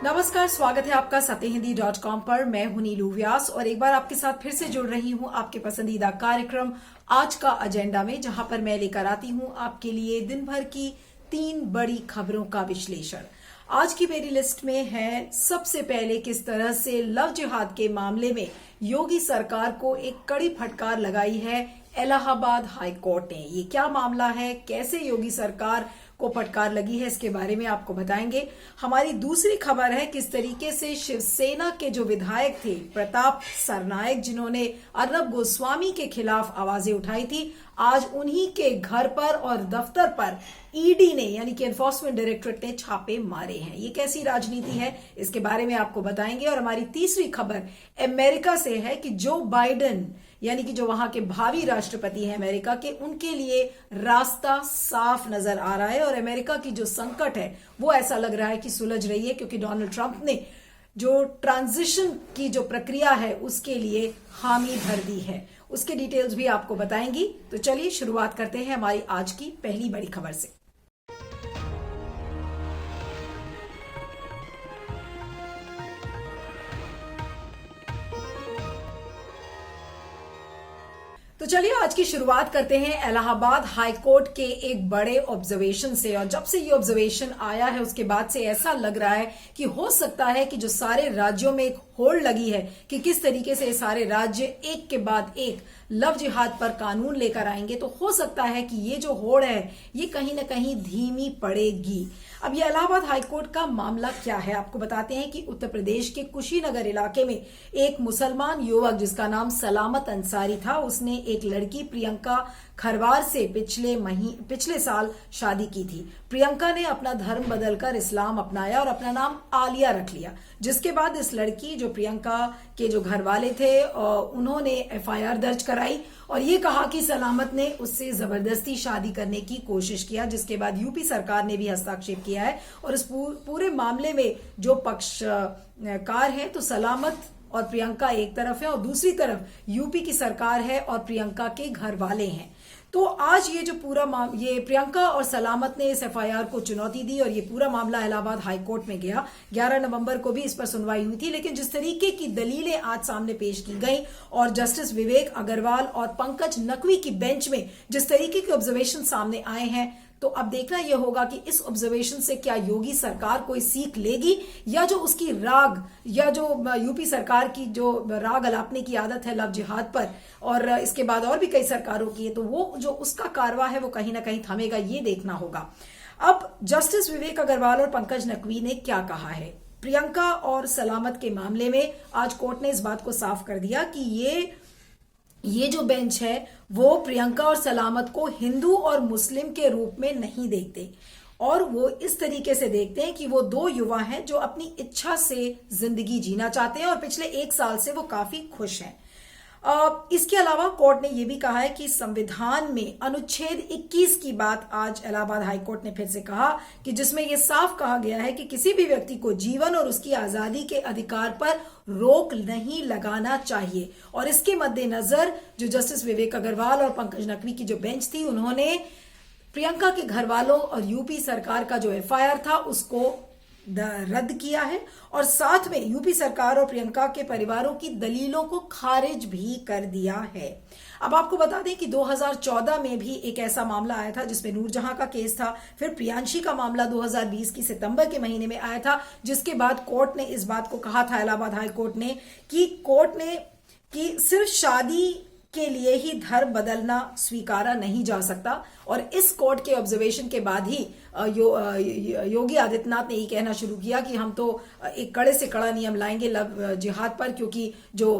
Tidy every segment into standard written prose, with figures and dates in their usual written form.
नमस्कार, स्वागत है आपका सत्यहिंदी.com पर। मैं हूं नीलू व्यास और एक बार आपके साथ फिर से जुड़ रही हूं आपके पसंदीदा कार्यक्रम आज का एजेंडा में, जहां पर मैं लेकर आती हूं आपके लिए दिन भर की 3 बड़ी खबरों का विश्लेषण। आज की मेरी लिस्ट में है सबसे पहले किस तरह से लव जिहाद के मामले में योगी सरकार को एक कड़ी फटकार लगाई है इलाहाबाद हाई कोर्ट ने। ये क्या मामला है, कैसे योगी सरकार को फटकार लगी है, इसके बारे में आपको बताएंगे। हमारी दूसरी खबर है किस तरीके से शिवसेना के जो विधायक थे प्रताप सरनायक, जिन्होंने अर्नब गोस्वामी के खिलाफ आवाजें उठाई थी, आज उन्हीं के घर पर और दफ्तर पर ईडी ने यानी कि एनफोर्समेंट डायरेक्टरेट ने छापे मारे हैं। ये कैसी राजनीति है, इसके बारे में आपको बताएंगे। और हमारी तीसरी खबर अमेरिका से है कि जो बाइडेन यानी कि जो वहां के भावी राष्ट्रपति हैं अमेरिका के, उनके लिए रास्ता साफ नजर आ रहा है और अमेरिका की जो संकट है वो ऐसा लग रहा है कि सुलझ रही है, क्योंकि डोनाल्ड ट्रंप ने जो ट्रांजिशन की जो प्रक्रिया है उसके लिए हामी भर दी है। उसके डिटेल्स भी आपको बताएंगी। तो चलिए शुरुआत करते हैं हमारी आज की पहली बड़ी खबर से। तो चलिए आज की शुरुआत करते हैं इलाहाबाद हाई कोर्ट के एक बड़े ऑब्जर्वेशन से। और जब से ये ऑब्जर्वेशन आया है उसके बाद से ऐसा लग रहा है कि हो सकता है कि जो सारे राज्यों में एक होड़ लगी है कि किस तरीके से सारे राज्य एक के बाद एक लव जिहाद पर कानून लेकर आएंगे, तो हो सकता है कि ये जो होड़ है ये कहीं ना कहीं धीमी पड़ेगी। अब ये इलाहाबाद हाईकोर्ट का मामला क्या है, आपको बताते हैं कि उत्तर प्रदेश के कुशीनगर इलाके में एक मुसलमान युवक जिसका नाम सलामत अंसारी था, उसने एक लड़की प्रियंका खरवार से पिछले साल शादी की थी। प्रियंका ने अपना धर्म बदलकर इस्लाम अपनाया और अपना नाम आलिया रख लिया, जिसके बाद इस लड़की जो प्रियंका के जो घर वाले थे उन्होंने एफआईआर दर्ज कराई और ये कहा कि सलामत ने उससे जबरदस्ती शादी करने की कोशिश किया, जिसके बाद यूपी सरकार ने भी हस्तक्षेप किया है। और इस पूरे मामले में जो पक्षकार है तो सलामत और प्रियंका एक तरफ है और दूसरी तरफ यूपी की सरकार है और प्रियंका के घर वाले हैं। तो आज ये जो ये प्रियंका और सलामत ने इस एफआईआर को चुनौती दी और ये पूरा मामला इलाहाबाद हाई कोर्ट में गया। 11 नवंबर को भी इस पर सुनवाई हुई थी, लेकिन जिस तरीके की दलीलें आज सामने पेश की गई और जस्टिस विवेक अग्रवाल और पंकज नकवी की बेंच में जिस तरीके के ऑब्जर्वेशन सामने आए हैं, तो अब देखना यह होगा कि इस ऑब्जर्वेशन से क्या योगी सरकार कोई सीख लेगी या जो उसकी राग या जो यूपी सरकार की जो राग अलापने की आदत है लव जिहाद पर, और इसके बाद और भी कई सरकारों की है, तो वो जो उसका कारवा है वो कहीं ना कहीं थमेगा, ये देखना होगा। अब जस्टिस विवेक अग्रवाल और पंकज नकवी ने क्या कहा है प्रियंका और सलामत के मामले में, आज कोर्ट ने इस बात को साफ कर दिया कि ये जो बेंच है वो प्रियंका और सलामत को हिंदू और मुस्लिम के रूप में नहीं देखते और वो इस तरीके से देखते हैं कि वो दो युवा हैं जो अपनी इच्छा से जिंदगी जीना चाहते हैं और पिछले 1 साल से वो काफी खुश हैं। इसके अलावा कोर्ट ने यह भी कहा है कि संविधान में अनुच्छेद 21 की बात आज इलाहाबाद हाईकोर्ट ने फिर से कहा कि जिसमें यह साफ कहा गया है कि किसी भी व्यक्ति को जीवन और उसकी आजादी के अधिकार पर रोक नहीं लगाना चाहिए। और इसके मद्देनजर जो जस्टिस विवेक अग्रवाल और पंकज नकवी की जो बेंच थी, उन्होंने प्रियंका के घर वालों और यूपी सरकार का जो एफआईआर था उसको रद्द किया है और साथ में यूपी सरकार और प्रियंका के परिवारों की दलीलों को खारिज भी कर दिया है। अब आपको बता दें कि 2014 में भी एक ऐसा मामला आया था जिसमें नूरजहां का केस था, फिर प्रियांशी का मामला 2020 की सितंबर के महीने में आया था, जिसके बाद कोर्ट ने इस बात को कहा था इलाहाबाद हाई कोर्ट ने कि सिर्फ शादी के लिए ही धर्म बदलना स्वीकारा नहीं जा सकता। और इस कोर्ट के ऑब्जर्वेशन के बाद ही योगी आदित्यनाथ ने ये कहना शुरू किया कि हम तो एक कड़े से कड़ा नियम लाएंगे लव जिहाद पर, क्योंकि जो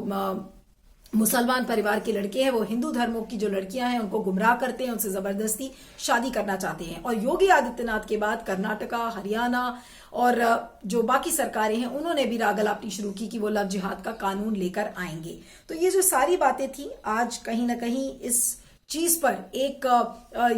मुसलमान परिवार के लड़के हैं वो हिंदू धर्मों की जो लड़कियां हैं उनको गुमराह करते हैं, उनसे जबरदस्ती शादी करना चाहते हैं। और योगी आदित्यनाथ के बाद कर्नाटका, हरियाणा और जो बाकी सरकारें हैं उन्होंने भी राग अलापनी शुरू की कि वो लव जिहाद का कानून लेकर आएंगे। तो ये जो सारी बातें थी आज कहीं ना कहीं इस चीज पर एक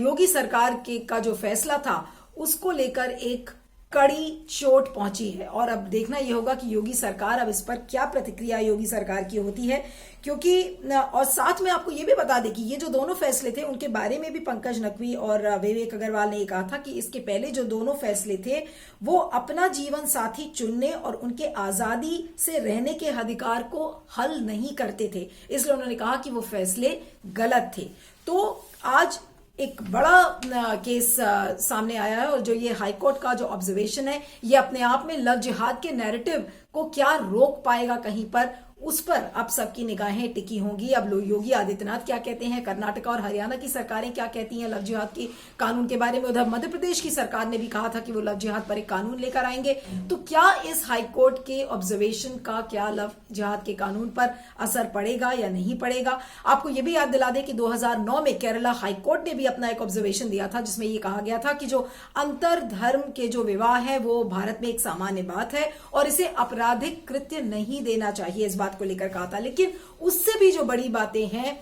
योगी सरकार का जो फैसला था उसको लेकर एक कड़ी चोट पहुंची है। और अब देखना यह होगा कि योगी सरकार, अब इस पर क्या प्रतिक्रिया योगी सरकार की होती है, क्योंकि और साथ में आपको ये भी बता दें कि ये जो दोनों फैसले थे उनके बारे में भी पंकज नकवी और विवेक अग्रवाल ने कहा था कि इसके पहले जो दोनों फैसले थे वो अपना जीवन साथी चुनने और उनके आजादी से रहने के अधिकार को हल नहीं करते थे, इसलिए उन्होंने कहा कि वो फैसले गलत थे। तो आज एक बड़ा केस सामने आया है और जो ये हाईकोर्ट का जो ऑब्जर्वेशन है ये अपने आप में लव जिहाद के नैरेटिव को क्या रोक पाएगा कहीं पर, उस पर अब सबकी निगाहें टिकी होंगी। अब योगी आदित्यनाथ क्या कहते हैं, कर्नाटक और हरियाणा की सरकारें क्या कहती हैं लव जिहाद की कानून के बारे में। उधर मध्य प्रदेश की सरकार ने भी कहा था कि वो लव जिहाद पर एक कानून लेकर आएंगे। तो क्या इस हाईकोर्ट के ऑब्जर्वेशन का क्या लव जिहाद के कानून पर असर पड़ेगा या नहीं पड़ेगा। आपको ये भी याद दिला दें कि 2009 में केरला हाईकोर्ट ने भी अपना एक ऑब्जर्वेशन दिया था जिसमें ये कहा गया था कि जो अंतर धर्म के जो विवाह है वो भारत में एक सामान्य बात है और इसे आपराधिक कृत्य नहीं देना चाहिए, इस को लेकर कहा था। लेकिन उससे भी जो बड़ी बातें हैं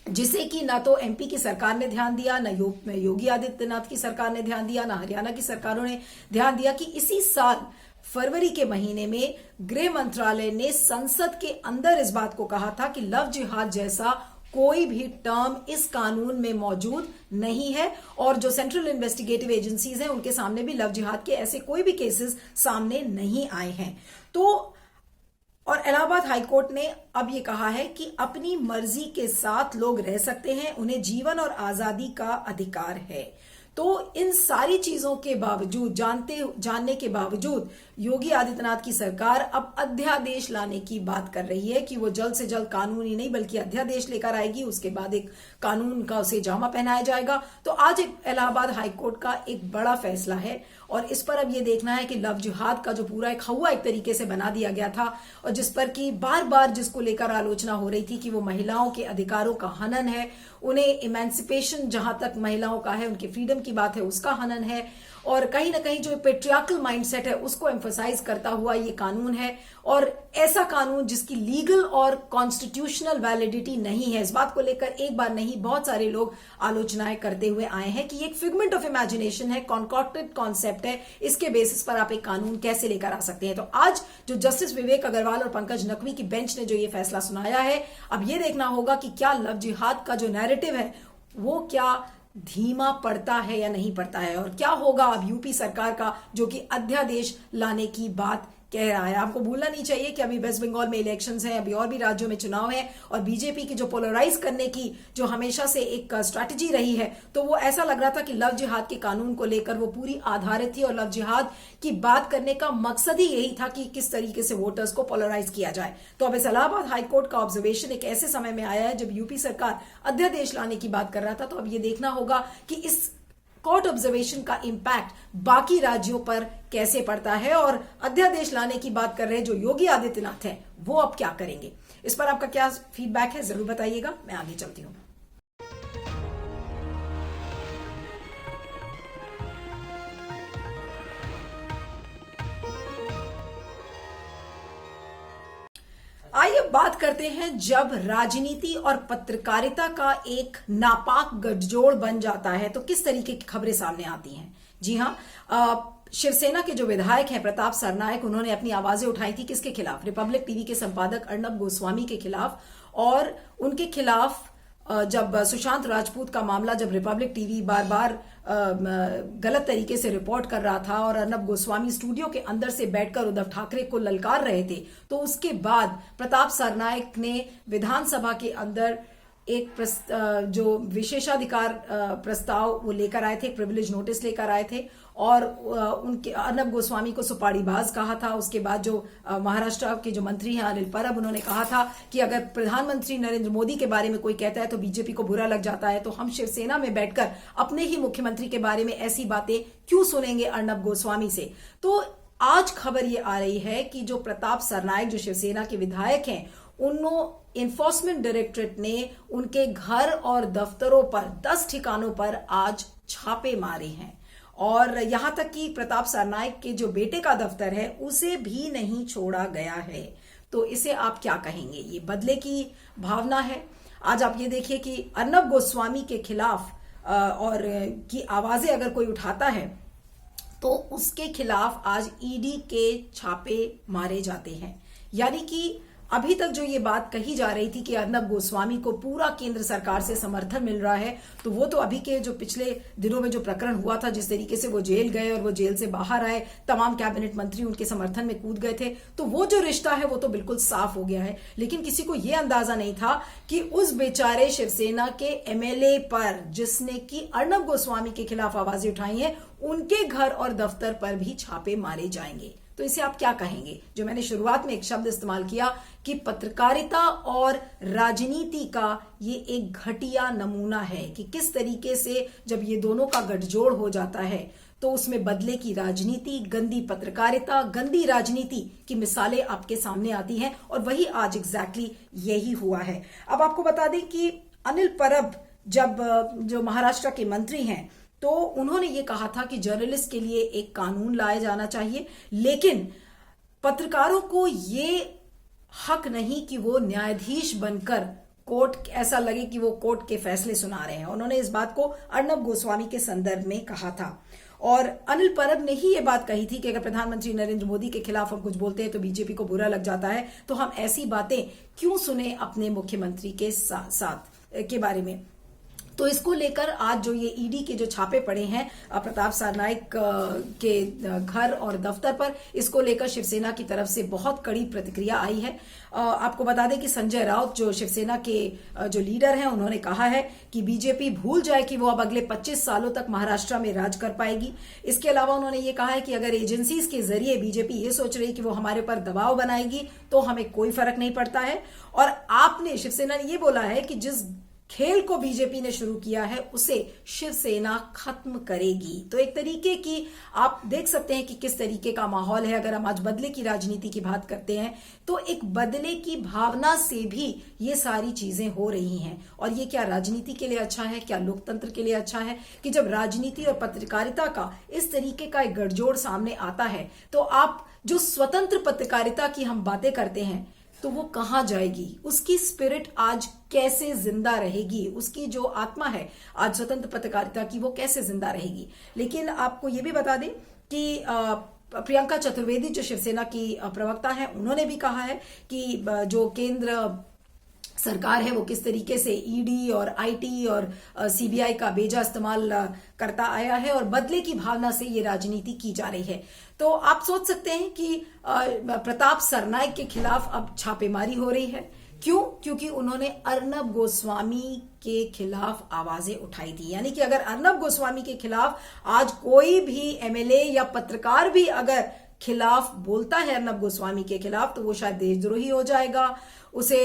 जिसे कि ना तो एमपी की सरकार ने ध्यान दिया, ना योगी आदित्यनाथ की सरकार ने ध्यान दिया, ना हरियाणा की सरकारों ने ध्यान दिया, कि इसी साल फरवरी के महीने में गृह मंत्रालय ने संसद के अंदर इस बात को कहा था कि लव जिहाद जैसा कोई भी टर्म इस कानून में मौजूद नहीं है और जो सेंट्रल इन्वेस्टिगेटिव एजेंसीज हैं उनके सामने भी लव जिहाद के ऐसे कोई भी केसेस सामने नहीं आए हैं। तो और इलाहाबाद हाईकोर्ट ने अब ये कहा है कि अपनी मर्जी के साथ लोग रह सकते हैं, उन्हें जीवन और आजादी का अधिकार है। तो इन सारी चीजों के बावजूद, जानने के बावजूद योगी आदित्यनाथ की सरकार अब अध्यादेश लाने की बात कर रही है कि वो जल्द से जल्द कानून ही नहीं बल्कि अध्यादेश लेकर आएगी, उसके बाद एक कानून का उसे जामा पहनाया जाएगा। तो आज एक इलाहाबाद हाईकोर्ट का एक बड़ा फैसला है और इस पर अब ये देखना है कि लव जिहाद का जो पूरा एक हवा एक तरीके से बना दिया गया था और जिस पर कि बार बार जिसको लेकर आलोचना हो रही थी कि वो महिलाओं के अधिकारों का हनन है, उन्हें इमेंसिपेशन जहां तक महिलाओं का है, उनके फ्रीडम की बात है, उसका हनन है और कहीं ना कहीं जो पेट्रियार्कल माइंडसेट है उसको एम्फसाइज करता हुआ ये कानून है और ऐसा कानून जिसकी लीगल और कॉन्स्टिट्यूशनल वैलिडिटी नहीं है। इस बात को लेकर एक बार नहीं बहुत सारे लोग आलोचनाएं करते हुए आए हैं कि ये एक फिगमेंट ऑफ इमेजिनेशन है, कॉन्कॉक्टेड कॉन्सेप्ट है, इसके बेसिस पर आप एक कानून कैसे लेकर आ सकते हैं। तो आज जो जस्टिस विवेक अग्रवाल और पंकज नकवी की बेंच ने जो ये फैसला सुनाया है, अब ये देखना होगा कि क्या लव जिहाद का जो नैरेटिव है वो क्या धीमा पड़ता है या नहीं पड़ता है और क्या होगा अब यूपी सरकार का जो कि अध्यादेश लाने की बात कह रहा है। आपको भूलना नहीं चाहिए कि अभी वेस्ट बंगाल में इलेक्शंस हैं, अभी और भी राज्यों में चुनाव है और बीजेपी की जो पोलराइज करने की जो हमेशा से एक स्ट्रैटेजी रही है, तो वो ऐसा लग रहा था कि लव जिहाद के कानून को लेकर वो पूरी आधारित थी और लव जिहाद की बात करने का मकसद ही यही था कि किस तरीके से वोटर्स को पोलराइज किया जाए। तो अब इस इलाहाबाद हाईकोर्ट का ऑब्जर्वेशन एक ऐसे समय में आया है जब यूपी सरकार अध्यादेश लाने की बात कर रहा था। तो अब ये देखना होगा कि इस कोर्ट ऑब्जर्वेशन का इंपैक्ट बाकी राज्यों पर कैसे पड़ता है और अध्यादेश लाने की बात कर रहे हैं जो योगी आदित्यनाथ हैं वो अब क्या करेंगे। इस पर आपका क्या फीडबैक है जरूर बताइएगा। मैं आगे चलती हूं। आइए बात करते हैं जब राजनीति और पत्रकारिता का एक नापाक गठजोड़ बन जाता है तो किस तरीके की खबरें सामने आती हैं। जी हां, शिवसेना के जो विधायक हैं प्रताप सरनायक, उन्होंने अपनी आवाजें उठाई थी किसके खिलाफ, रिपब्लिक टीवी के संपादक अर्नब गोस्वामी के खिलाफ। और उनके खिलाफ जब सुशांत राजपूत का मामला, जब रिपब्लिक टीवी बार बार गलत तरीके से रिपोर्ट कर रहा था और अर्नब गोस्वामी स्टूडियो के अंदर से बैठकर उद्धव ठाकरे को ललकार रहे थे, तो उसके बाद प्रताप सरनायक ने विधानसभा के अंदर एक जो विशेषाधिकार प्रस्ताव वो लेकर आए थे, एक प्रिविलेज नोटिस लेकर आए थे और उनके अर्नब गोस्वामी को सुपारीबाज कहा था। उसके बाद जो महाराष्ट्र के जो मंत्री हैं अनिल परब, उन्होंने कहा था कि अगर प्रधानमंत्री नरेंद्र मोदी के बारे में कोई कहता है तो बीजेपी को बुरा लग जाता है, तो हम शिवसेना में बैठकर अपने ही मुख्यमंत्री के बारे में ऐसी बातें क्यों सुनेंगे अर्नब गोस्वामी से। तो आज खबर ये आ रही है कि जो प्रताप सरनायक जो शिवसेना के विधायक हैं, उन्होंने एनफोर्समेंट डायरेक्टरेट ने उनके घर और दफ्तरों पर 10 ठिकानों पर आज छापे मारे हैं और यहां तक कि प्रताप सरनायक के जो बेटे का दफ्तर है उसे भी नहीं छोड़ा गया है। तो इसे आप क्या कहेंगे, ये बदले की भावना है। आज आप ये देखिए कि अर्नब गोस्वामी के खिलाफ और की आवाजें अगर कोई उठाता है तो उसके खिलाफ आज ईडी के छापे मारे जाते हैं। यानी कि अभी तक जो ये बात कही जा रही थी कि अर्नब गोस्वामी को पूरा केंद्र सरकार से समर्थन मिल रहा है, तो वो तो अभी के जो पिछले दिनों में जो प्रकरण हुआ था, जिस तरीके से वो जेल गए और वो जेल से बाहर आए, तमाम कैबिनेट मंत्री उनके समर्थन में कूद गए थे, तो वो जो रिश्ता है वो तो बिल्कुल साफ हो गया है। लेकिन किसी को ये अंदाजा नहीं था कि उस बेचारे शिवसेना के एमएलए पर, जिसने कि अर्नब गोस्वामी के खिलाफ आवाजें उठाई हैं, उनके घर और दफ्तर पर भी छापे मारे जाएंगे। तो इसे आप क्या कहेंगे? जो मैंने शुरुआत में एक शब्द इस्तेमाल किया कि पत्रकारिता और राजनीति का ये एक घटिया नमूना है कि किस तरीके से जब ये दोनों का गठजोड़ हो जाता है तो उसमें बदले की राजनीति, गंदी पत्रकारिता, गंदी राजनीति की मिसालें आपके सामने आती हैं। और वही आज एग्जैक्टली यही हुआ है। अब आपको बता दें कि अनिल परब जब जो महाराष्ट्र के मंत्री हैं, तो उन्होंने ये कहा था कि जर्नलिस्ट के लिए एक कानून लाया जाना चाहिए, लेकिन पत्रकारों को ये हक नहीं कि वो न्यायाधीश बनकर कोर्ट, ऐसा लगे कि वो कोर्ट के फैसले सुना रहे हैं। उन्होंने इस बात को अर्नब गोस्वामी के संदर्भ में कहा था। और अनिल परब ने ही ये बात कही थी कि अगर प्रधानमंत्री नरेंद्र मोदी के खिलाफ हम कुछ बोलते हैं तो बीजेपी को बुरा लग जाता है, तो हम ऐसी बातें क्यों सुने अपने मुख्यमंत्री के साथ के बारे में। तो इसको लेकर आज जो ये ईडी के जो छापे पड़े हैं प्रताप सरनाइक के घर और दफ्तर पर, इसको लेकर शिवसेना की तरफ से बहुत कड़ी प्रतिक्रिया आई है। आपको बता दें कि संजय राउत जो शिवसेना के जो लीडर हैं, उन्होंने कहा है कि बीजेपी भूल जाए कि वो अब अगले 25 सालों तक महाराष्ट्र में राज कर पाएगी। इसके अलावा उन्होंने ये कहा है कि अगर एजेंसीज के जरिए बीजेपी ये सोच रही है कि वो हमारे पर दबाव बनाएगी तो हमें कोई फर्क नहीं पड़ता है। और आपने, शिवसेना ने ये बोला है कि जिस खेल को बीजेपी ने शुरू किया है उसे शिवसेना खत्म करेगी। तो एक तरीके की आप देख सकते हैं कि किस तरीके का माहौल है। अगर हम आज बदले की राजनीति की बात करते हैं तो एक बदले की भावना से भी ये सारी चीजें हो रही हैं। और ये क्या राजनीति के लिए अच्छा है, क्या लोकतंत्र के लिए अच्छा है कि जब राजनीति और पत्रकारिता का इस तरीके का एक गठजोड़ सामने आता है तो आप जो स्वतंत्र पत्रकारिता की हम बातें करते हैं तो वो कहां जाएगी, उसकी स्पिरिट आज कैसे जिंदा रहेगी, उसकी जो आत्मा है आज स्वतंत्र पत्रकारिता की वो कैसे जिंदा रहेगी। लेकिन आपको ये भी बता दें कि प्रियंका चतुर्वेदी जो शिवसेना की प्रवक्ता है, उन्होंने भी कहा है कि जो केंद्र सरकार है वो किस तरीके से ईडी और आईटी और सीबीआई का बेजा इस्तेमाल करता आया है और बदले की भावना से ये राजनीति की जा रही है। तो आप सोच सकते हैं कि प्रताप सरनाइक के खिलाफ अब छापेमारी हो रही है। क्यों? क्योंकि उन्होंने अर्नब गोस्वामी के खिलाफ आवाजें उठाई थी। यानी कि अगर अर्नब गोस्वामी के खिलाफ आज कोई भी एमएलए या पत्रकार भी अगर खिलाफ बोलता है अर्नब गोस्वामी के खिलाफ, तो वो शायद देशद्रोही हो जाएगा, उसे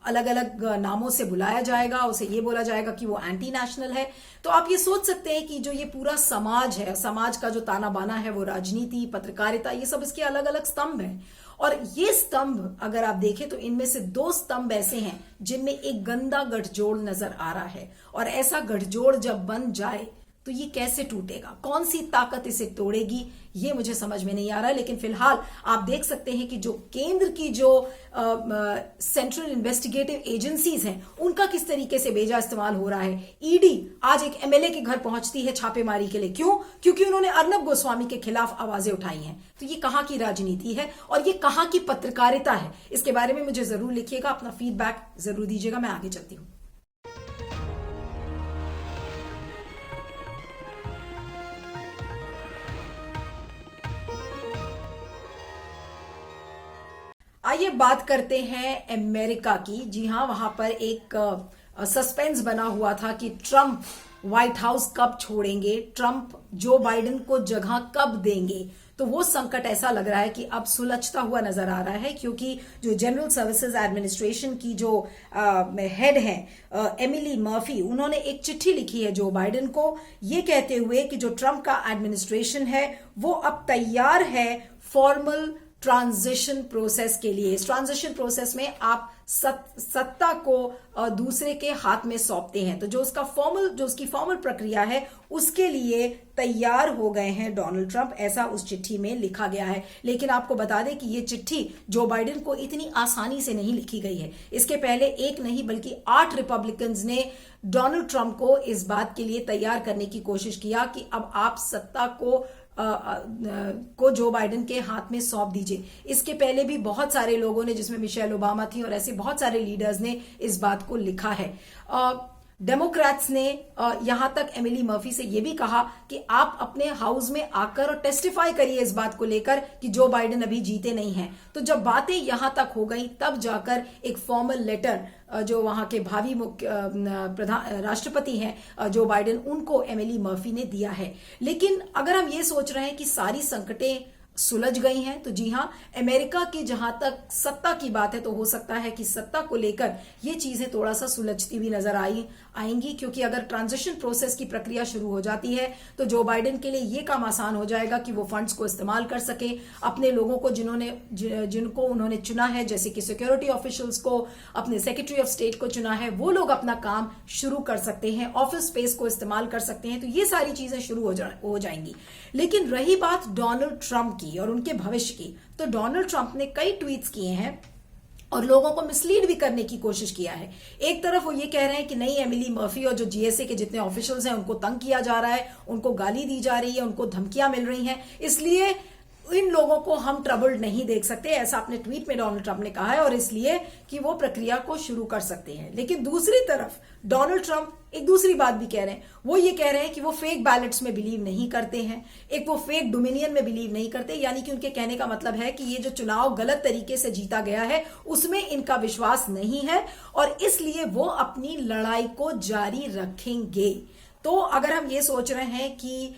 अलग अलग नामों से बुलाया जाएगा, उसे ये बोला जाएगा कि वो एंटी नेशनल है। तो आप ये सोच सकते हैं कि जो ये पूरा समाज है, समाज का जो ताना बाना है, वो राजनीति, पत्रकारिता, ये सब इसके अलग अलग स्तंभ हैं। और ये स्तंभ अगर आप देखें तो इनमें से 2 स्तंभ ऐसे हैं जिनमें एक गंदा गठजोड़ नजर आ रहा है। और ऐसा गठजोड़ जब बन जाए तो ये कैसे टूटेगा, कौन सी ताकत इसे तोड़ेगी, ये मुझे समझ में नहीं आ रहा है। लेकिन फिलहाल आप देख सकते हैं कि जो केंद्र की जो सेंट्रल इन्वेस्टिगेटिव एजेंसीज हैं, उनका किस तरीके से बेजा इस्तेमाल हो रहा है। ईडी आज एक एमएलए के घर पहुंचती है छापेमारी के लिए। क्यों? क्योंकि उन्होंने अर्नब गोस्वामी के खिलाफ आवाजें उठाई हैं। तो ये कहां की राजनीति है और ये कहां की पत्रकारिता है, इसके बारे में मुझे जरूर लिखिएगा, अपना फीडबैक जरूर दीजिएगा। मैं आगे चलती हूं। आइए बात करते हैं अमेरिका की। जी हां, वहां पर एक सस्पेंस बना हुआ था कि ट्रंप व्हाइट हाउस कब छोड़ेंगे, ट्रंप जो बाइडेन को जगह कब देंगे। तो वो संकट ऐसा लग रहा है कि अब सुलझता हुआ नजर आ रहा है, क्योंकि जो जनरल सर्विसेज एडमिनिस्ट्रेशन की जो हेड हैं एमिली मर्फी, उन्होंने एक चिट्ठी लिखी है जो बाइडेन को, ये कहते हुए कि जो ट्रंप का एडमिनिस्ट्रेशन है वो अब तैयार है फॉर्मल ट्रांजिशन प्रोसेस के लिए। इस ट्रांजिशन प्रोसेस में आप सत्ता को दूसरे के हाथ में सौंपते हैं। तो जो उसकी फॉर्मल प्रक्रिया है उसके लिए तैयार हो गए हैं डोनाल्ड ट्रंप, ऐसा उस चिट्ठी में लिखा गया है। लेकिन आपको बता दें कि ये चिट्ठी जो बाइडेन को इतनी आसानी से नहीं लिखी गई है। इसके पहले 1 नहीं बल्कि 8 रिपब्लिकन्स ने डोनाल्ड ट्रंप को इस बात के लिए तैयार करने की कोशिश किया कि अब आप सत्ता को को जो बाइडेन के हाथ में सौंप दीजिए। इसके पहले भी बहुत सारे लोगों ने, जिसमें मिशेल ओबामा थी और ऐसे बहुत सारे लीडर्स ने इस बात को लिखा है। डेमोक्रेट्स ने यहां तक एमिली मर्फी से यह भी कहा कि आप अपने हाउस में आकर और टेस्टिफाई करिए इस बात को लेकर कि जो बाइडेन अभी जीते नहीं हैं। तो जब बातें यहां तक हो गई तब जाकर एक फॉर्मल लेटर जो वहां के भावी राष्ट्रपति हैं जो बाइडेन, उनको एमिली मर्फी ने दिया है। लेकिन अगर हम ये सोच रहे हैं कि सारी संकटें सुलझ गई हैं, तो जी हां, अमेरिका की जहां तक सत्ता की बात है तो हो सकता है कि सत्ता को लेकर ये चीजें थोड़ा सा सुलझती हुई नजर आएंगी, क्योंकि अगर ट्रांजिशन प्रोसेस की प्रक्रिया शुरू हो जाती है तो जो बाइडेन के लिए ये काम आसान हो जाएगा कि वो फंड्स को इस्तेमाल कर सके, अपने लोगों को जिनको उन्होंने चुना है, जैसे कि सिक्योरिटी ऑफिशियल्स को, अपने सेक्रेटरी ऑफ स्टेट को चुना है, वो लोग अपना काम शुरू कर सकते हैं, ऑफिस स्पेस को इस्तेमाल कर सकते हैं। तो ये सारी चीजें शुरू हो जाएंगी। लेकिन रही बात डोनाल्ड ट्रंप की और उनके भविष्य की, तो डोनाल्ड ट्रंप ने कई ट्वीट्स किए हैं और लोगों को मिसलीड भी करने की कोशिश किया है। एक तरफ वो ये कह रहे हैं कि नहीं, एमिली मर्फी और जो जीएसए के जितने ऑफिशियल्स हैं उनको तंग किया जा रहा है, उनको गाली दी जा रही है, उनको धमकियां मिल रही हैं, इसलिए इन लोगों को हम ट्रबल्ड नहीं देख सकते, ऐसा अपने ट्वीट में डोनाल्ड ट्रंप ने कहा है, और इसलिए कि वो प्रक्रिया को शुरू कर सकते हैं। लेकिन दूसरी तरफ डोनाल्ड ट्रंप एक दूसरी बात भी कह रहे हैं। वो ये कह रहे हैं कि वो फेक बैलेट्स में बिलीव नहीं करते हैं, एक वो फेक डोमिनियन में बिलीव नहीं करते, यानी कि उनके कहने का मतलब है कि ये जो चुनाव गलत तरीके से जीता गया है उसमें इनका विश्वास नहीं है और इसलिए वो अपनी लड़ाई को जारी रखेंगे। तो अगर हम ये सोच रहे हैं कि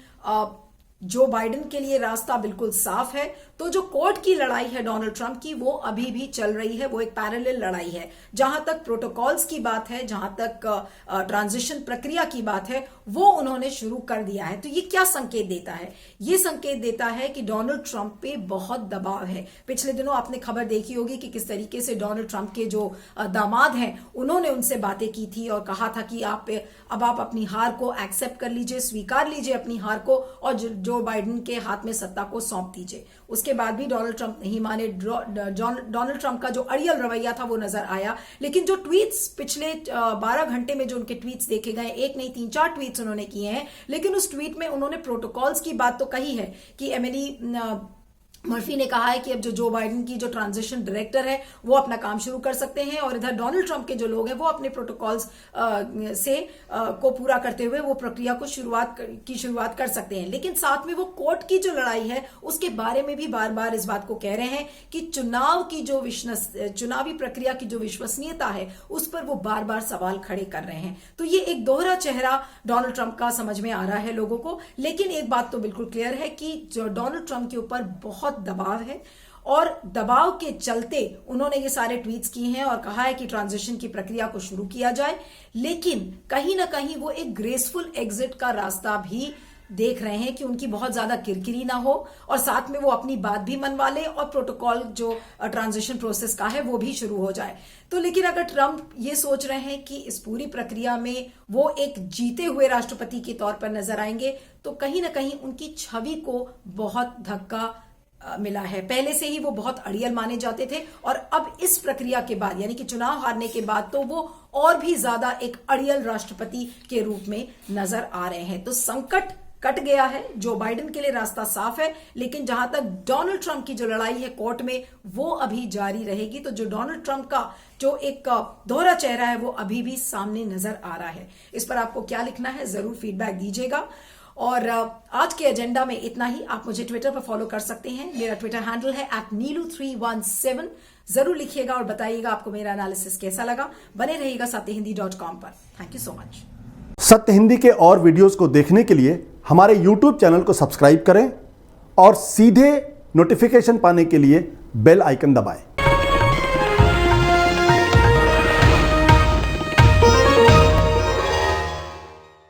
जो बाइडेन के लिए रास्ता बिल्कुल साफ है, तो जो कोर्ट की लड़ाई है डोनाल्ड ट्रंप की, वो अभी भी चल रही है, वो एक पैरेलल लड़ाई है। जहां तक प्रोटोकॉल्स की बात है, जहां तक ट्रांजिशन प्रक्रिया की बात है, वो उन्होंने शुरू कर दिया है। तो ये क्या संकेत देता है? ये संकेत देता है कि डोनाल्ड ट्रंप पे बहुत दबाव है। पिछले दिनों आपने खबर देखी होगी कि किस तरीके से डोनाल्ड ट्रंप के जो दामाद हैं उन्होंने उनसे बातें की थी और कहा था कि अब आप अपनी हार को एक्सेप्ट कर लीजिए, स्वीकार लीजिए अपनी हार को और जो बाइडेन के हाथ में सत्ता को सौंप दीजिए। उसके बाद भी डोनाल्ड ट्रंप नहीं माने। डोनाल्ड ट्रंप का जो अड़ियल रवैया था वो नजर आया। लेकिन जो ट्वीट्स पिछले 12 घंटे में जो उनके ट्वीट्स देखे गए, एक नहीं 3-4 ट्वीट्स उन्होंने किए हैं, लेकिन उस ट्वीट में उन्होंने प्रोटोकॉल्स की बात तो कही है कि एमिली मर्फी ने कहा है कि अब जो बाइडेन की जो ट्रांजिशन डायरेक्टर है वो अपना काम शुरू कर सकते हैं और इधर डोनाल्ड ट्रंप के जो लोग हैं वो अपने प्रोटोकॉल्स को पूरा करते हुए वो प्रक्रिया को शुरुआत कर सकते हैं। लेकिन साथ में वो कोर्ट की जो लड़ाई है उसके बारे में भी बार बार इस बात को कह रहे हैं कि चुनावी प्रक्रिया की जो विश्वसनीयता है उस पर वो बार बार सवाल खड़े कर रहे हैं। तो ये एक दोहरा चेहरा डोनाल्ड ट्रंप का समझ में आ रहा है लोगों को। लेकिन एक बात तो बिल्कुल क्लियर है कि जो डोनाल्ड ट्रंप के ऊपर बहुत दबाव है और दबाव के चलते उन्होंने ये सारे ट्वीट्स किए हैं और कहा है कि ट्रांजिशन की प्रक्रिया को शुरू किया जाए। लेकिन कहीं ना कहीं वो एक ग्रेसफुल एग्जिट का रास्ता भी देख रहे हैं कि उनकी बहुत ज्यादा किरकिरी ना हो और साथ में वो अपनी बात भी मनवा ले और प्रोटोकॉल जो ट्रांजिशन प्रोसेस का है वो भी शुरू हो जाए। तो लेकिन अगर ट्रंप ये सोच रहे हैं कि इस पूरी प्रक्रिया में वो एक जीते हुए राष्ट्रपति के तौर पर नजर आएंगे, तो कहीं ना कहीं उनकी छवि को बहुत धक्का मिला है। पहले से ही वो बहुत अड़ियल माने जाते थे और अब इस प्रक्रिया के बाद, यानी कि चुनाव हारने के बाद, तो वो और भी ज्यादा एक अड़ियल राष्ट्रपति के रूप में नजर आ रहे हैं। तो संकट कट गया है, जो बाइडेन के लिए रास्ता साफ है। लेकिन जहां तक डोनाल्ड ट्रंप की जो लड़ाई है कोर्ट में, वो अभी जारी रहेगी। तो जो डोनाल्ड ट्रंप का जो एक दोहरा चेहरा है वो अभी भी सामने नजर आ रहा है। इस पर आपको क्या लिखना है जरूर फीडबैक दीजिएगा। और आज के एजेंडा में इतना ही। आप मुझे ट्विटर पर फॉलो कर सकते हैं, मेरा ट्विटर हैंडल है @neelu317। जरूर लिखिएगा और बताइएगा आपको मेरा एनालिसिस कैसा लगा। बने रहिएगा satyhindi.com पर। Thank you so much. सत्य हिंदी के और वीडियोस को देखने के लिए हमारे YouTube चैनल को सब्सक्राइब करें और सीधे नोटिफिकेशन पाने के लिए बेल आइकन दबाएं।